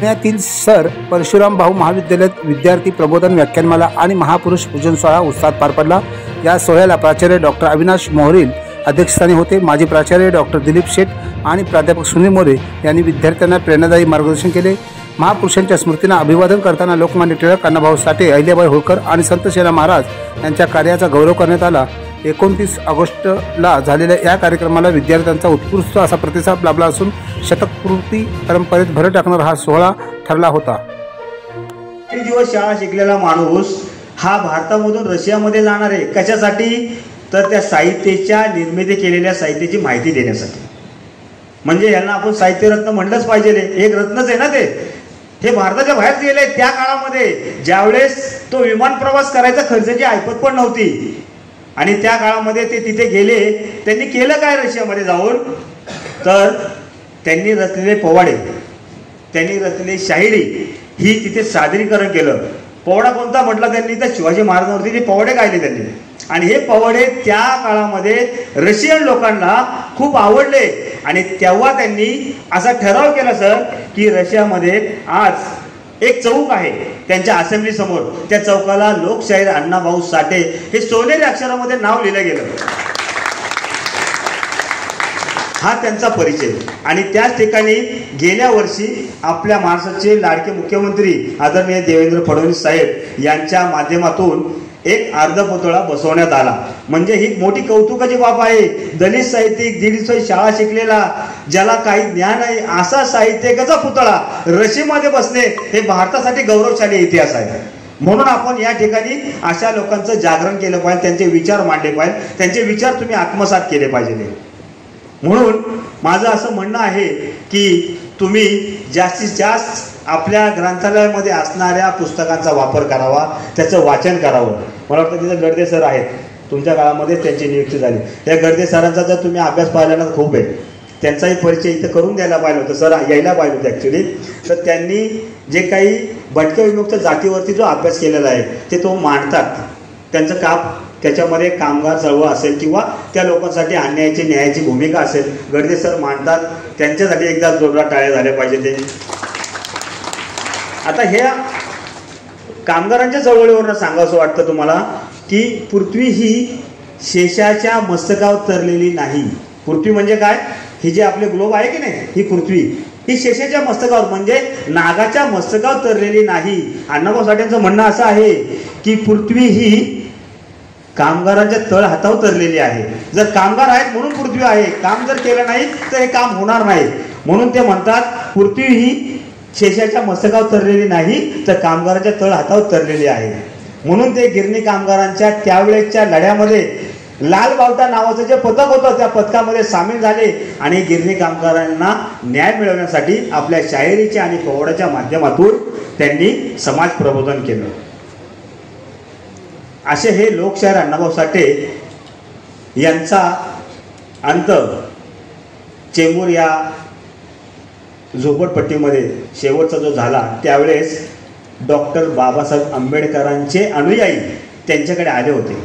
पुण्यातील सर परशुराम भाऊ महाविद्यालयात विद्यार्थी प्रबोधन व्याख्यानमाला आणि महापुरुष पूजन सोहळा उत्साहात पार पडला। या सोहळ्याला प्राचार्य डॉक्टर अविनाश मोहरील अध्यक्षस्थानी होते। माजी प्राचार्य डॉक्टर दिलीप शेठ आणि प्राध्यापक सुनील मोरे यांनी विद्यार्थ्यांना प्रेरणादायी मार्गदर्शन केले। महापुरुषांच्या स्मृतींना अभिवादन करताना लोकमान्य टिळक, अण्णाभाऊ साठे, अहिल्याबाई होळकर आणि संत सेना महाराज यांच्या कार्याचा गौरव करण्यात आला। 29 ऑगस्टला झालेल्या या कार्यक्रमाला विद्यार्थ्यांचा उत्कृष्ट असा प्रतिसाद लाभला असून शतकपूर्ती परंपरेत भर टाकणारा हा सोहळा ठरला होता। किती दिवस शाळा शिकलेला माणूस हा भारतामधून रशियामध्ये जाणार आहे कशासाठी? तर त्या साहित्याच्या निर्मिती केलेल्या साहित्याची माहिती देण्यासाठी। म्हणजे यांना आपण साहित्य रत्न म्हणलंच पाहिजे, एक रत्नच आहे ना ते। हे भारताच्या बाहेर गेले त्या काळामध्ये, ज्यावेळेस तो विमान प्रवास करायचा खर्चाची ऐपत पण नव्हती आणि त्या काळामध्ये ते तिथे गेले। त्यांनी केलं काय रशियामध्ये जाऊन? तर त्यांनी रचलेले पोवाडे, त्यांनी रचलेली शाहिरी ही तिथे सादरीकरण केलं। पोवाडा कोणता म्हटला त्यांनी? तर शिवाजी महाराजांवरती जे पोवाडे गायले त्यांनी, आणि हे पोवाडे त्या काळामध्ये रशियन लोकांना खूप आवडले आणि तेव्हा त्यांनी असा ठराव केला सर की रशियामध्ये आज एक चौक आहे त्यांच्या असेंब्ली समोर, त्या चौकाला लोकशाहीर अण्णाभाऊ साठे हे सोनेरी अक्षरामध्ये नाव लिहिलं गेलं। हा त्यांचा परिचय। आणि त्याच ठिकाणी गेल्या वर्षी आपल्या महाराष्ट्राचे लाडके मुख्यमंत्री आदरणीय देवेंद्र फडणवीस साहेब यांच्या माध्यमातून एक अर्धपुतळा बसवण्यात आला। म्हणजे ही मोठी कौतुकाची बाब आहे। दलित साहित्यिक, 150 शाळा शिकलेला, ज्याला काही ज्ञान आहे असा साहित्यिकाचा पुतळा रशियामध्ये बसणे हे भारतासाठी गौरवशाली इतिहास आहे। म्हणून आपण या ठिकाणी अशा लोकांचं जागरण केलं पाहिजे, त्यांचे विचार मांडले पाहिजे, त्यांचे विचार तुम्ही आत्मसात केले पाहिजे। म्हणून माझं असं म्हणणं आहे की तुम्ही जास्तीत जास्त आपल्या ग्रंथालयामध्ये असणाऱ्या पुस्तकांचा वापर करावा, त्याचं वाचन करावं। मला वाटतं तिथे गडदे सर आहेत, तुमच्या काळामध्ये त्यांची नियुक्ती झाली। या गडदे सरांचा जर तुम्ही अभ्यास पाहिला ना खूप आहे, त्यांचाही परिचय इथं करून द्यायला पाहिजे होतं, सर यायला पाहिजे होतं ॲक्च्युली। तर त्यांनी जे काही भटक्या विमुक्त जातीवरती जो अभ्यास केलेला आहे ते तो मांडतात। त्यांचं काम त्याच्यामध्ये कामगार चळवळ असेल किंवा त्या लोकांसाठी अन्यायाची न्यायाची भूमिका असेल, गडदे सर मांडतात। त्यांच्यासाठी एकदा जोरदार टाळ्या झाल्या पाहिजे ते। आता ह्या कामगारांच्या चळवळीवरनं सांगावं वाटतं तुम्हाला की पृथ्वी ही शेषाच्या मस्तकावर तरलेली नाही। पृथ्वी म्हणजे काय? ही जे आपले ग्लोब आहे की नाही, ही पृथ्वी ही शेषाच्या मस्तकावर म्हणजे नागाच्या मस्तकावर तरलेली नाही। अण्णाभाऊ साठेंचं म्हणणं असं आहे की पृथ्वी ही कामगारांच्या तळ हातावर तरलेली आहे। जर कामगार आहेत म्हणून पृथ्वी आहे, काम जर केलं नाही तर हे काम होणार नाही। म्हणून ते म्हणतात पृथ्वी ही शेषाच्या मस्तकावर तरलेली नाही तर कामगारांच्या तळ हातावर तरलेली आहे। म्हणून ते गिरणी कामगारांच्या त्यावेळेच्या लढ्यामध्ये लाल बावटा नावाचं जे पथक होतं त्या पथकामध्ये सामील झाले आणि गिरणी कामगारांना न्याय मिळवण्यासाठी आपल्या शाहिरीच्या आणि पोवाड्याच्या माध्यमातून त्यांनी समाज प्रबोधन केलं। असे हे लोकशाहीर अण्णाभाऊ साठे यांचा अंत चेंबूर या झोपडपट्टीमध्ये शेवटचा जो झाला त्यावेळेस डॉक्टर बाबासाहेब आंबेडकरांचे अनुयायी त्यांच्याकडे आले होते।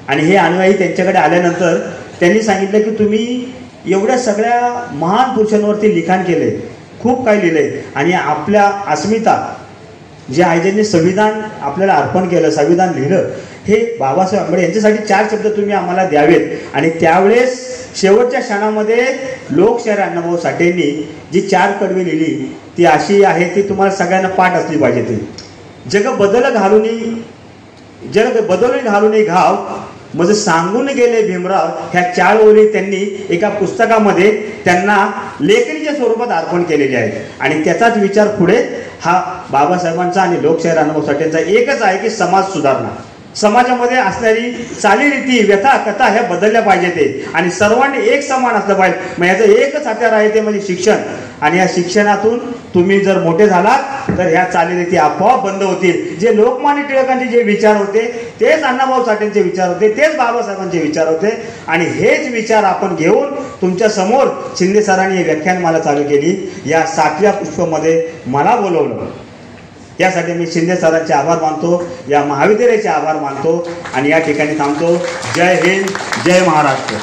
आणि हे अनुयायी त्यांच्याकडे आल्यानंतर त्यांनी सांगितलं की तुम्ही एवढ्या सगळ्या महान पुरुषांवरती लिखाण केले, खूप काही लिहिले आणि आपल्या अस्मिता जे आहे ज्यांनी संविधान आपल्याला अर्पण केलं, संविधान लिहिलं, हे बाबासाहेब आंबेडकर यांच्यासाठी 4 शब्द तुम्ही आम्हाला द्यावेत। आणि त्यावेळेस शेवटच्या क्षणामध्ये लोकशाहीर अण्णाभाऊ साठेंनी जी 4 कडवी लिहिली ती अशी आहे, ती तुम्हाला सगळ्यांना पाठ असली पाहिजे। ती जग बदल घालून घाव म्हणजे सांगून गेले भीमराव, ह्या 4 ओळी त्यांनी एका पुस्तकामध्ये त्यांना लेखणीच्या स्वरूपात अर्पण केलेले आहेत। आणि त्याचाच विचार पुढे हा बाबासाहेबांचा आणि लोकशाहीर अण्णाभाऊ साठेंचा एकच आहे की समाज सुधारणा। समाजामध्ये असणारी चालीरीती, व्यथा, कथा ह्या बदलल्या पाहिजे ते, आणि सर्वांनी एक समान असलं पाहिजे। मग याचं एकच हत्यार आहे ते म्हणजे शिक्षण। आणि या शिक्षणातून तुम्ही जर मोठे झालात तर ह्या चालीरीती आपोआप बंद होतील। जे लोकमान्य टिळकांचे जे विचार होते तेच अण्णाभाऊ साठेंचे विचार होते, तेच बाबासाहेबांचे विचार होते, आणि हेच विचार आपण घेऊन तुमच्या समोर शिंदे सरांनी व्याख्यानमाला चालू केली। या 7व्या पुष्पमध्ये मला बोलवलं, यासाठी मी शिंदे सरांचे आभार मानतो, या महाविद्यालयाचे आभार मानतो आणि या ठिकाणी थांबतो। जय हिंद, जय महाराष्ट्र।